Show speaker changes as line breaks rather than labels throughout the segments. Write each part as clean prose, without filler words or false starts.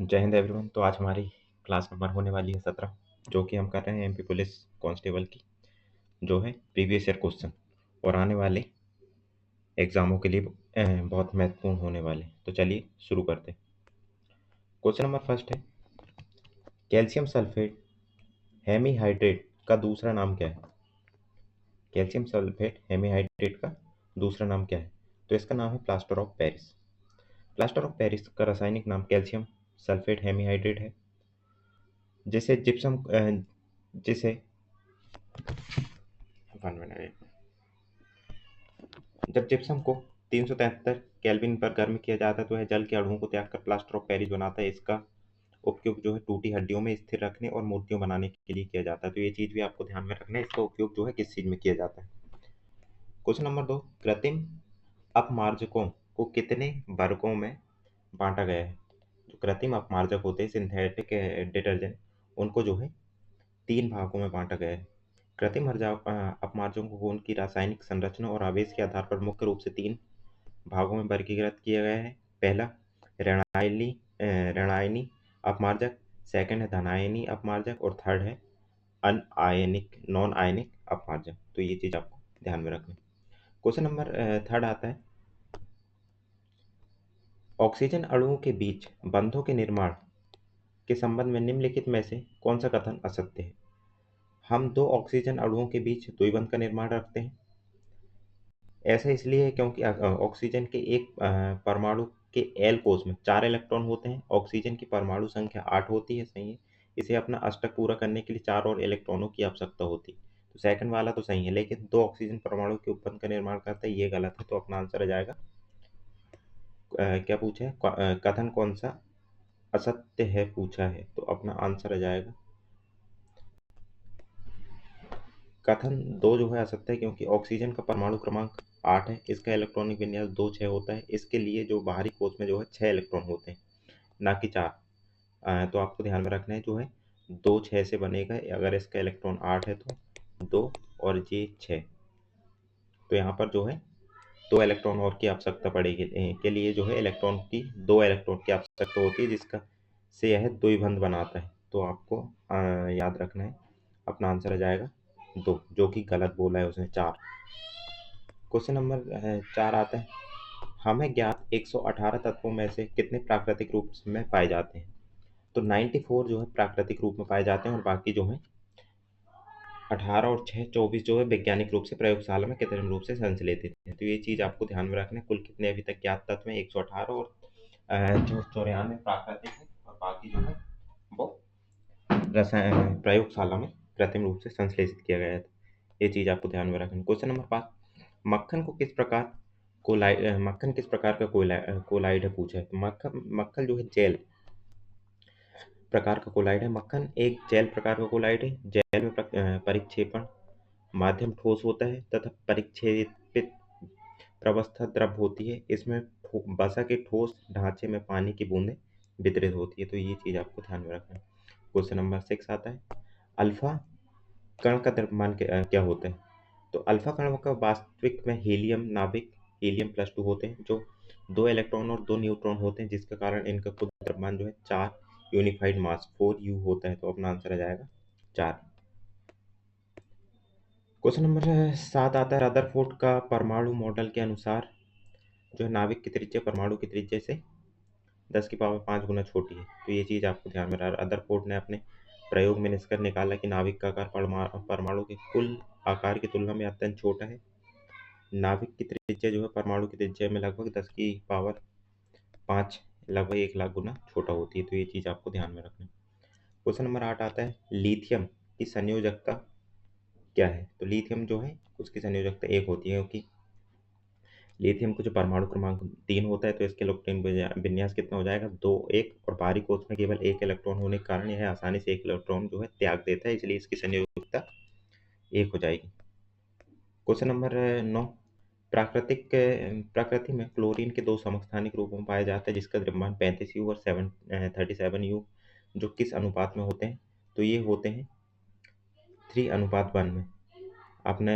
जय हिंद एवरीवन। तो आज हमारी क्लास नंबर होने वाली है 17, जो कि हम कर रहे हैं एमपी पुलिस कांस्टेबल की, जो है प्रीवियस ईयर क्वेश्चन और आने वाले एग्जामों के लिए बहुत महत्वपूर्ण होने वाले। तो चलिए शुरू करते हैं। क्वेश्चन नंबर फर्स्ट है, कैल्शियम सल्फेट हेमीहाइड्रेट का दूसरा नाम क्या है? कैल्शियम सल्फेट हेमीहाइड्रेट का दूसरा नाम क्या है? तो इसका नाम है plaster of Paris. Plaster of Paris का रासायनिक नाम कैल्शियम सल्फेट हेमीहाइड्रेट है, जिसे जिप्सम जिसे 1 मिनट। जब जिप्सम को 373 केल्विन पर गर्म किया जाता है तो वह जल के अणुओं को त्याग कर प्लास्टर ऑफ पेरिस बनाता है। इसका उपयोग जो है टूटी हड्डियों में स्थिर रखने और मूर्तियों बनाने के लिए किया जाता है। तो ये चीज भी आपको ध्यान में रखना है, इसका उपयोग जो है किस चीज में किया जाता है। क्वेश्चन नंबर 2, कृत्रिम अपमार्जकों को कितने वर्गों में बांटा गया है? जो कृत्रिम अपमार्जक होते हैं, सिंथेटिक डिटर्जेंट, उनको जो है 3 भागों में बांटा गया है। कृत्रिम अपमार्जकों को उनकी रासायनिक संरचना और आवेश के आधार पर मुख्य रूप से 3 भागों में वर्गीकृत किया गया है। पहला ऋणायनी अपमार्जक, सेकंड है धनायनी अपमार्जक और थर्ड है अनआयनिक नॉन आयनिक अपमार्जक। तो ये चीज आपको ध्यान में रखना है। क्वेश्चन नंबर थर्ड आता है, ऑक्सीजन अणुओं के बीच बंधों के निर्माण के संबंध में निम्नलिखित में से कौन सा कथन असत्य है? हम 2 ऑक्सीजन अणुओं के बीच द्विबंध का निर्माण रखते हैं। ऐसा इसलिए है क्योंकि ऑक्सीजन के एक परमाणु के एल कोष में 4 इलेक्ट्रॉन होते हैं। ऑक्सीजन की परमाणु संख्या 8 होती है, सही है। इसे अपना अष्टक पूरा करने के लिए 4 और इलेक्ट्रॉनों की आवश्यकता होती है। तो सेकंड वाला तो सही है, लेकिन 2 ऑक्सीजन परमाणु के उपबंध का निर्माण करता है, ये गलत है। तो अपना आंसर आ जाएगा क्या पूछा है, कथन कौन सा असत्य है पूछा है, तो अपना आंसर आ जाएगा कथन 2 जो है असत्य है, क्योंकि ऑक्सीजन का परमाणु क्रमांक 8 है, इसका इलेक्ट्रॉनिक विन्यास 2 6 होता है। इसके लिए जो बाहरी कोष में जो है 6 इलेक्ट्रॉन होते हैं, ना कि 4। तो आपको ध्यान में रखना है, जो है 2 6 से बनेगा। अगर इसका इलेक्ट्रॉन 8 है तो 2 और ये 6, तो यहाँ पर जो है 2 इलेक्ट्रॉन और की आवश्यकता पड़ेगी। के लिए जो है इलेक्ट्रॉन की 2 इलेक्ट्रॉन की आवश्यकता होती है, जिसका से यह द्विबंध बनाता है। तो आपको याद रखना है, अपना आंसर आ जाएगा 2, जो कि गलत बोला है उसने, 4। क्वेश्चन नंबर 4 आता है, हमें ज्ञात 118 तत्वों में से कितने प्राकृतिक रूप में पाए जाते हैं? तो 94 जो है प्राकृतिक रूप में पाए जाते हैं, और बाकी जो है 18 और 6 24 जो है वैज्ञानिक रूप से प्रयोगशाला में कृत्रिम रूप से संश्लेषित हैं। तो ये चीज आपको ध्यान में रखना है। कुल कितने अभी तक ज्ञात तत्व हैं? 118, और जो 94 प्राकृतिक है, और बाकी जो है वो रसायन प्रयोगशाला में कृत्रिम रूप से संश्लेषित किया गया था। ये चीज आपको ध्यान में रखना है। क्वेश्चन नंबर 5, मक्खन किस प्रकार का कोलाइड है पूछा है। तो मक्खन मक्खन जो है जेल प्रकार का कोलाइड है। मक्खन एक जेल प्रकार का कोलाइड है। जेल में परिक्षेपण माध्यम ठोस होता है तथा परिक्षेपित प्रवस्था द्रव होती है। इसमें वसा के ठोस ढांचे में पानी की बूंदें वितरित होती है। तो ये चीज आपको ध्यान में रखना है। क्वेश्चन नंबर 6 आता है, अल्फा कण का द्रव्यमान क्या होता है? तो अल्फा कण का वास्तविक में हीलियम नाभिक हीलियम+2 होते हैं, जो 2 इलेक्ट्रॉन और 2 न्यूट्रॉन होते हैं, जिसके कारण इनका कुल द्रव्यमान जो है 4 यूनिफाइड मास 4U होता है। तो अपना आंसर आ जाएगा 4। क्वेश्चन नंबर 7 आता है, रदरफोर्ड का परमाणु मॉडल के अनुसार जो है नाभिक की त्रिज्या परमाणु की त्रिज्या से 10⁵ गुना छोटी है। तो ये चीज आपको ध्यान में रखना है। रदरफोर्ड ने अपने प्रयोग में निष्कर्ष निकाला कि नाभिक का आकार परमाणु के कुल आकार की तुलना में अत्यंत छोटा है। नाभिक की त्रिज्या जो है परमाणु की त्रिज्या में लगभग 10⁵ लगभग 1 लाख गुना छोटा होती है। तो ये चीज आपको ध्यान में रखना है। क्वेश्चन नंबर 8 आता है, लिथियम की संयोजकता क्या है? तो लिथियम जो है उसकी संयोजकता 1 होती है, क्योंकि लिथियम का जो परमाणु क्रमांक 3 होता है, तो इसके इलेक्ट्रॉन विन्यास कितना हो जाएगा? 2 1, और बाहरी कोष में केवल 1 इलेक्ट्रॉन होने के कारण यह आसानी से 1 इलेक्ट्रॉन जो है त्याग देता है, इसलिए इसकी संयोजकता 1 हो जाएगी। क्वेश्चन नंबर 9, प्रकृति में क्लोरीन के 2 समस्थानिक रूपों में पाया जाता है, जिसका द्रव्यमान 35U और 37U, जो किस अनुपात में होते हैं? तो ये होते हैं 3:1 में। आपने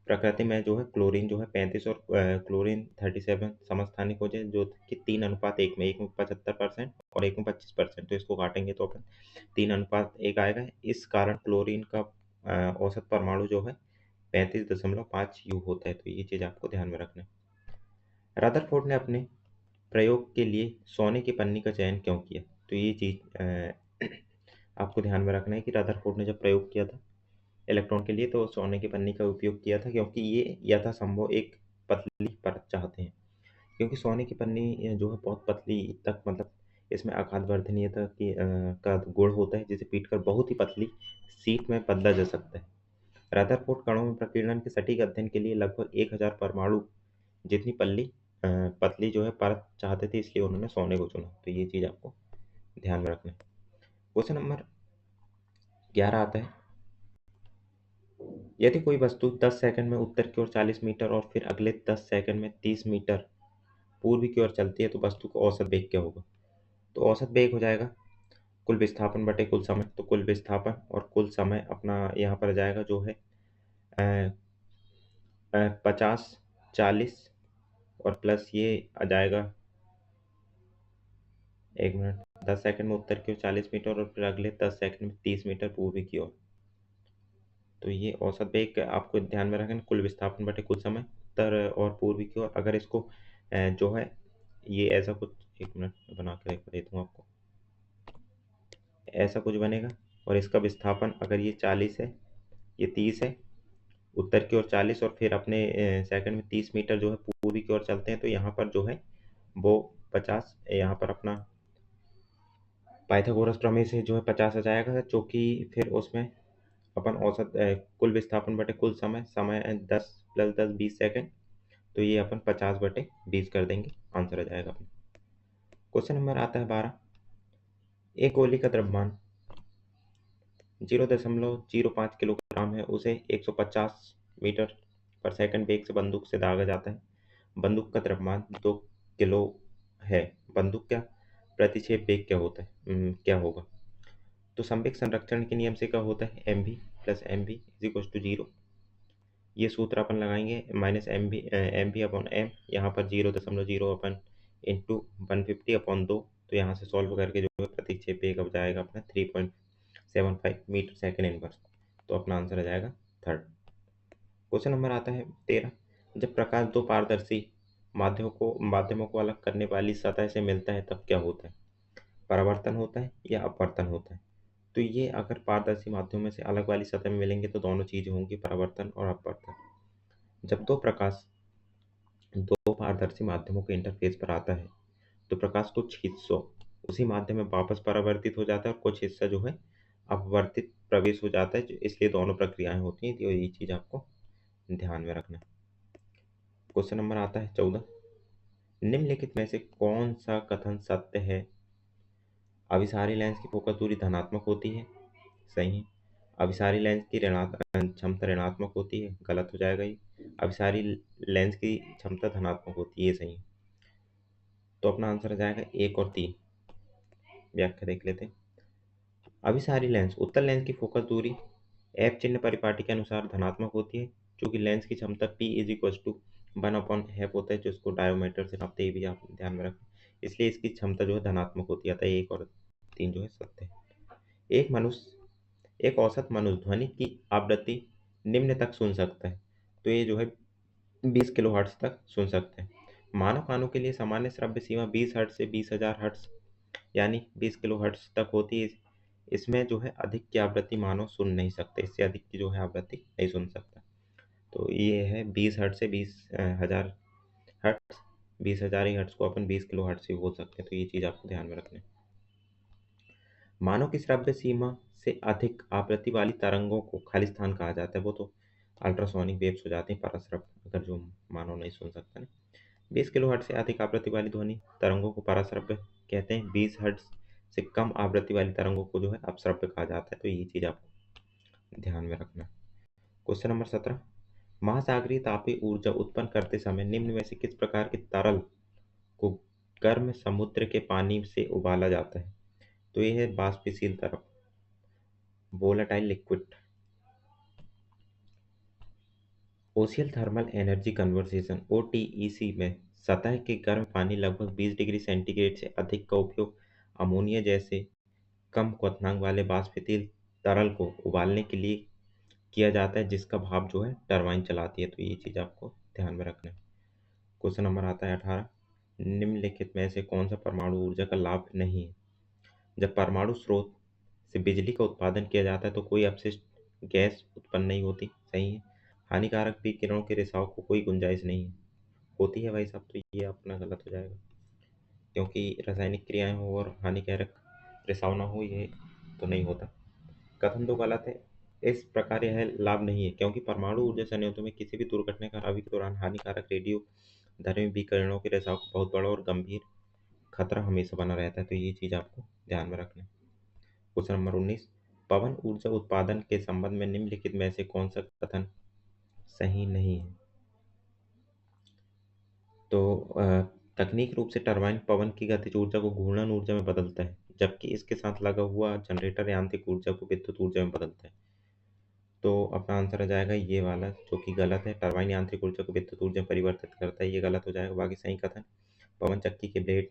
प्रकृति में जो है क्लोरीन जो है 35 और क्लोरीन 37 समस्थानिक हो जाए जो कि 3:1 में, एक में 75% और एक में 25%। तो इसको काटेंगे तो अपन 3:1 आएगा। इस कारण क्लोरीन का औसत परमाणु जो है 35.5 यू होता है। तो ये चीज़ आपको ध्यान में रखना है। रदरफोर्ड ने अपने प्रयोग के लिए सोने की पन्नी का चयन क्यों किया? तो ये चीज़ आपको ध्यान में रखना है कि रदरफोर्ड ने जब प्रयोग किया था इलेक्ट्रॉन के लिए तो सोने की पन्नी का उपयोग किया था, क्योंकि ये यथासंभव एक पतली परत चाहते हैं। क्योंकि सोने की पन्नी जो है बहुत पतली तक, मतलब इसमें आघातवर्धनीयता का गुण होता है, जिसे पीटकर बहुत ही पतली शीट में बदला जा सकता है। रदरफोर्ड कणों में प्रकीर्णन के सटीक अध्ययन के लिए लगभग 1000 परमाणु जितनी पतली जो है परत चाहते थे, इसलिए उन्होंने सोने को चुना। तो ये चीज़ आपको ध्यान में रखना है। क्वेश्चन नंबर 11 आता है, यदि कोई वस्तु 10 सेकंड में उत्तर की ओर 40 मीटर और फिर अगले 10 सेकंड में 30 मीटर पूर्व की ओर चलती है तो वस्तु का औसत वेग क्या होगा? तो औसत वेग हो जाएगा कुल विस्थापन बटे कुल समय। तो कुल विस्थापन और कुल समय अपना यहाँ पर जाएगा जो है 50 40 और प्लस ये आ जाएगा, एक मिनट, 10 सेकंड में उत्तर की ओर 40 मीटर और फिर अगले 10 सेकंड में 30 मीटर पूर्व की ओर। तो ये औसत वेग आपको ध्यान में रखना, कुल विस्थापन बटे कुल समय उत्तर और पूर्व की ओर। अगर इसको जो है ये ऐसा कुछ, एक मिनट बना के देता हूँ आपको, ऐसा कुछ बनेगा और इसका विस्थापन अगर ये 40 है, ये 30 है, उत्तर की ओर 40 और फिर अपने सेकंड में 30 मीटर जो है पूर्व की ओर चलते हैं, तो यहाँ पर जो है वो 50, यहाँ पर अपना पाइथागोरस प्रमेय से जो है 50 आ जाएगा, जो कि फिर उसमें अपन औसत कुल विस्थापन बटे कुल समय, समय 10 + 10 20 सेकंड, तो ये अपन 50/20 कर देंगे, आंसर आ जाएगा अपना। क्वेश्चन नंबर आता है 12, एक गोली का द्रव्यमान 0.05 किलोग्राम है, उसे 150 मीटर पर सेकंड वेग से बंदूक से दागा जाता है। बंदूक का द्रव्यमान 2 किलो है। बंदूक का प्रतिक्षेप वेग क्या होता है, क्या होगा? तो संवेग संरक्षण के नियम से क्या होता है, mv + mv = 0। ये सूत्र अपन लगाएंगे -mv/m, यहाँ पर 0.0 अपन इंटू 150/2। तो यहाँ से सॉल्व करके जो है प्रतिक्षेप वेग अब जाएगा अपना 3.75 मीटर सेकेंड इनवर्स। तो अपना आंसर आ जाएगा थर्ड। क्वेश्चन नंबर आता है 13, जब प्रकाश दो पारदर्शी माध्यमों को अलग करने वाली सतह से मिलता है तब क्या होता है? परावर्तन होता है या अपवर्तन होता है? तो ये अगर पारदर्शी माध्यमों से अलग वाली सतह में मिलेंगे तो दोनों चीजें होंगी, परावर्तन और अपवर्तन। जब दो प्रकाश दो पारदर्शी माध्यमों के इंटरफेस पर आता है तो प्रकाश कुछ हिस्सों उसी माध्यम में वापस परावर्तित हो जाता है और कुछ हिस्सा जो है अपवर्तित प्रवेश हो जाता है, इसलिए दोनों प्रक्रियाएं होती हैं। तो ये चीज आपको ध्यान में रखना है। क्वेश्चन नंबर आता है 14, निम्नलिखित में से कौन सा कथन सत्य है? अभिसारी लेंस की फोकस दूरी धनात्मक होती है, सही है। अभिसारी लेंस की क्षमता ऋणात्मक होती है, गलत हो जाएगा ये। अभिसारी लेंस की क्षमता धनात्मक होती है, ये सही है। तो अपना आंसर आ जाएगा 1 और 3। व्याख्या देख लेते हैं। अभिसारी लेंस उत्तल लेंस की फोकस दूरी एफ चिन्ह परिपाटी के अनुसार धनात्मक होती है, क्योंकि लेंस की क्षमता p = 1/f होता है, जो इसको डायोमीटर से नापते ही भी आप ध्यान में रखें, इसलिए इसकी क्षमता जो है धनात्मक होती है। अतः 1 और 3 जो है सत्य है। एक औसत मनुष्य ध्वनि की आवृत्ति निम्न तक सुन सकता है, तो ये जो है 20 किलोहर्ट्ज तक सुन सकते हैं। मानव कानों के लिए सामान्य श्रव्य सीमा 20 हर्ट्ज से 20,000 हर्ट्ज यानी 20 किलोहर्ट्ज तक होती है। इसमें जो है अधिक की आवृत्ति मानव सुन नहीं सकते, इससे अधिक की जो है आवृत्ति नहीं सुन सकता। तो ये है 20 हर्ट्ज से 20,000 हर्ट्ज, 20,000 ही हर्ट्ज को अपन 20 किलो हर्ट्ज भी बोल सकते हैं। तो ये चीज़ आपको ध्यान में रखना है। मानव की श्रव्य सीमा से अधिक आवृत्ति वाली तरंगों को खालिस्तान कहा जाता है, वो तो अल्ट्रासोनिक वेव्स हो जाते हैं, पराश्रव्य अगर जो मानव नहीं सुन सकता ना। 20 किलो हर्ट्ज से अधिक आवृत्ति वाली ध्वनि तरंगों को पराश्रव्य कहते हैं। 20 हर्ट्ज से कम आवृत्ति वाली तरंगों को जो है अपश्रव्य कहा जाता है। तो ये चीज़ आपको ध्यान में रखना है। क्वेश्चन नंबर 17, महासागरीय तापीय ऊर्जा उत्पन्न करते समय निम्न में से किस प्रकार के तरल को गर्म समुद्र के पानी से उबाला जाता है? तो ये है बाष्पशील तरल, volatile liquid. Ocean thermal energy conversation (ओटीईसी) में सतह के गर्म पानी लगभग 20 डिग्री सेंटीग्रेड से अधिक का उपयोग अमोनिया जैसे कम क्वथनांक वाले वाष्पशील तरल को उबालने के लिए किया जाता है, जिसका भाप जो है टरबाइन चलाती है। तो ये चीज़ आपको ध्यान में रखना है। क्वेश्चन नंबर आता है 18। निम्नलिखित में से कौन सा परमाणु ऊर्जा का लाभ नहीं है? जब परमाणु स्रोत से बिजली का उत्पादन किया जाता है तो कोई अपशिष्ट गैस उत्पन्न नहीं होती। सही है। हानिकारक विकिरणों के रिसाव को कोई गुंजाइश नहीं है। होती है भाई साहब, तो ये अपना गलत हो जाएगा, क्योंकि रासायनिक क्रियाएं हो और हानिकारक रिसाव ना हो, ये तो नहीं होता। कथन तो गलत है। इस प्रकार यह लाभ नहीं है क्योंकि परमाणु ऊर्जा संयंत्रों में किसी भी दुर्घटना का अभी के दौरान हानिकारक रेडियो धर्मी विकिरणों के रिसाव का बहुत बड़ा और गंभीर खतरा हमेशा बना रहता है। तो ये चीज़ आपको ध्यान में रखना है। Question number 19। पवन ऊर्जा उत्पादन के संबंध में निम्नलिखित में से कौन सा कथन सही नहीं है? तो तकनीक रूप से टरबाइन पवन की गतिज ऊर्जा को घूर्णन ऊर्जा में बदलता है, जबकि इसके साथ लगा हुआ जनरेटर यांत्रिक ऊर्जा को विद्युत ऊर्जा में बदलता है। तो अपना आंसर आ जाएगा ये वाला, जो कि गलत है। टरबाइन यांत्रिक ऊर्जा को विद्युत ऊर्जा में परिवर्तित करता है, ये गलत हो जाएगा। बाकी सही कथन, पवन चक्की के ब्लेड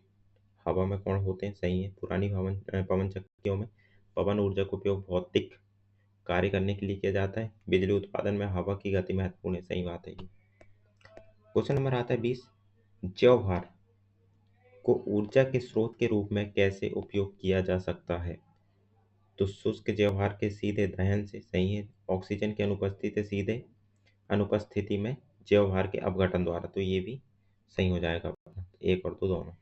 हवा में कोण होते हैं। सही है। पुरानी पवन चक्कियों में पवन ऊर्जा का उपयोग भौतिक कार्य करने के लिए किया जाता है। बिजली उत्पादन में हवा की गति महत्वपूर्ण है। सही बात है ये। क्वेश्चन नंबर आता है 20। ज्वार को ऊर्जा के स्रोत के रूप में कैसे उपयोग किया जा सकता है? तो शुष्क ज्वार के सीधे दहन से। सही है। ऑक्सीजन की अनुपस्थिति में ज्वार के अपघटन द्वारा। तो ये भी सही हो जाएगा अपना, एक और दो दोनों।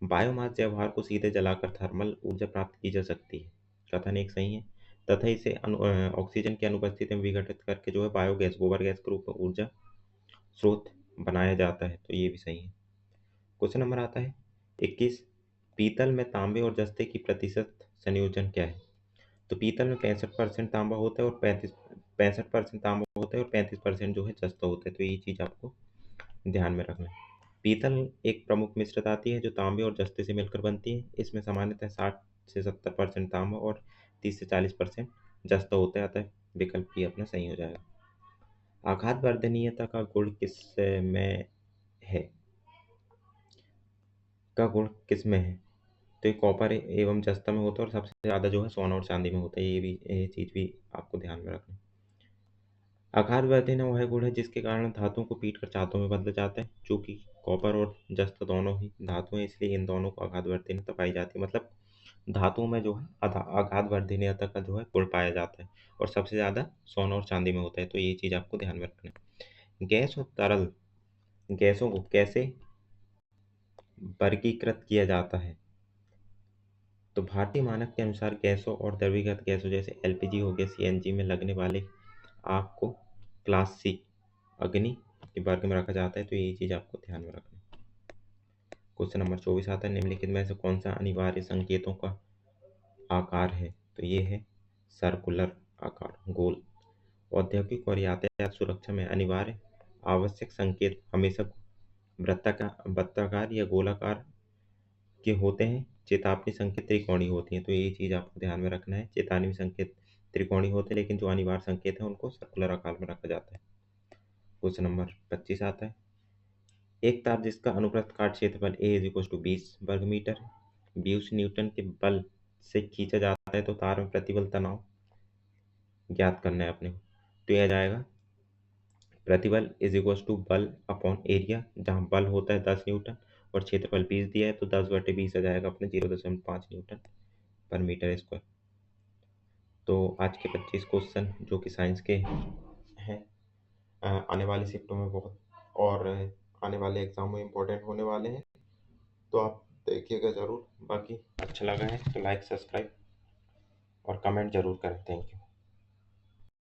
बायोमास ज्वार को सीधे जलाकर थर्मल ऊर्जा प्राप्त की जा सकती है। कथन एक सही है। तथा इसे ऑक्सीजन की अनुपस्थिति में विघटित करके जो है बायोगैस गोबर गैस के रूप में ऊर्जा स्रोत बनाया जाता है। तो ये भी सही है। क्वेश्चन नंबर आता है 21। पीतल में तांबे और जस्ते की प्रतिशत संयोजन क्या है? तो पीतल में 65% तांबा होता है और 65% तांबा होता है और 35% जो है जस्ता होता है। तो ये चीज़ आपको ध्यान में रखना है। पीतल एक प्रमुख मिश्र धातु है जो तांबे और जस्ते से मिलकर बनती है। इसमें सामान्यतः 60 से 70% तांबा और 30 से 40% जस्ता होता है, अतः विकल्प भी अपना सही हो जाएगा। आघात वर्धनीयता का गुण किस में है? तो ये कॉपर एवं जस्ता में होता है और सबसे ज़्यादा जो है सोना और चांदी में होता है। ये चीज़ भी आपको ध्यान में रखना है। आघात वर्धनीय वह गुण है जिसके कारण धातुओं को पीटकर धातुओं में बदला जाता है। चूंकि कॉपर और जस्त दोनों ही धातु हैं, इसलिए इन दोनों को आघात वर्धनीयता पाई जाती है। मतलब धातुओं में जो है आघात वर्धनीयता का जो है गुण पाया जाता है और सबसे ज़्यादा सोना और चांदी में होता है। तो ये चीज़ आपको ध्यान में रखना है। गैस और तरल गैसों को कैसे वर्गीकृत किया जाता है? तो भारतीय मानक के अनुसार गैसों और द्रवीकृत गैसों जैसे एलपीजी हो गया, सीएनजी में लगने वाले आग को क्लास सी अग्नि के वर्ग में रखा जाता है। तो ये चीज़ आपको ध्यान में रखना है। क्वेश्चन नंबर 24 आता है। निम्नलिखित में से कौन सा अनिवार्य संकेतों का आकार है? तो ये है सर्कुलर आकार, गोल। औद्योगिक और यातायात सुरक्षा में अनिवार्य आवश्यक संकेत हमेशा वृत्ताकार या गोलाकार के होते हैं। चेतावनी संकेत त्रिकोणीय होती हैं। तो ये चीज़ आपको ध्यान में रखना है। चेतावनी संकेत त्रिकोणीय होते हैं, लेकिन जो अनिवार्य संकेत हैं उनको सर्कुलर आकार में रखा जाता है। क्वेश्चन नंबर 25 आता है। एक तार जिसका अनुप्रस्थ काट क्षेत्रफल A = 20 वर्ग मीटर 20 न्यूटन के बल से खींचा जाता है, तो तार में प्रतिबल तनाव ज्ञात करना है अपने को। तो यह आ जाएगा प्रतिबल = बल अपॉन एरिया, जहाँ बल होता है 10 न्यूटन और क्षेत्रफल 20 दिया है, तो 10/20 आ जाएगा अपने 0.5 न्यूटन पर मीटर स्क्वायर। तो आज के 25 क्वेश्चन जो कि साइंस के हैं, आने वाली शिफ्टों में बहुत और आने वाले एग्जाम में इम्पोर्टेंट होने वाले हैं। तो आप देखिएगा ज़रूर। बाकी अच्छा लगा है तो लाइक, सब्सक्राइब और कमेंट ज़रूर करें। Thank you.